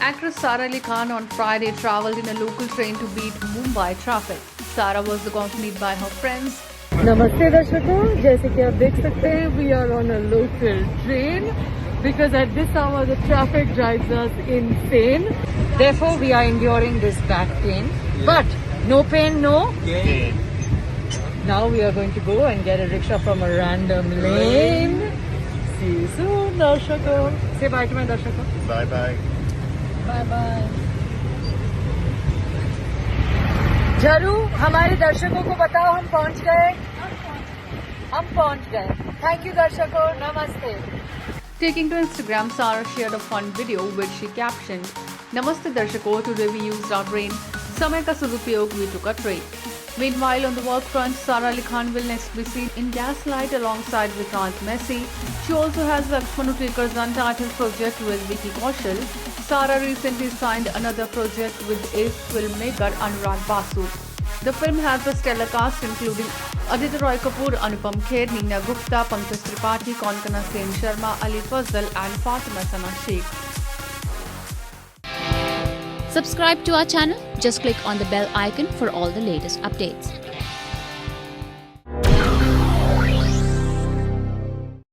Actress Sara Ali Khan on Friday traveled in a local train to beat Mumbai traffic. Sara was accompanied by her friends. नमस्ते दर्शकों, जैसे कि आप देख सकते हैं we are on a local train because at this hour the traffic drives us insane. Therefore we are enduring this back pain. But no pain, no gain. Now we are going to go and get a rickshaw from a random lane. See you soon, दर्शकों. Say bye to my दर्शकों. Bye bye. Bye bye. जरू, हमारे दर्शकों को बताओ हम पहुंच गए. हम पहुंच गए. Thank you दर्शकों. Namaste. Taking to Instagram, Sara shared a fun video which she captioned, "Namaste Darshako, today we used our train. Samay ka sadupayog, we took a train." Meanwhile, on the work front, Sara Ali Khan will next be seen in Gaslight alongside Vikrant Messi. She also has Lakshman Utekar's untitled project with Vicky Kaushal. Sara recently signed another project with ace filmmaker Anurag Basu. The film has a stellar cast including Aditya Roy Kapoor, Anupam Kher, Neena Gupta, Pankaj Tripathi, Konkana Sen Sharma, Ali Fazal and Fatima Sana Sheikh. Subscribe to our channel. Just click on the bell icon for all the latest updates.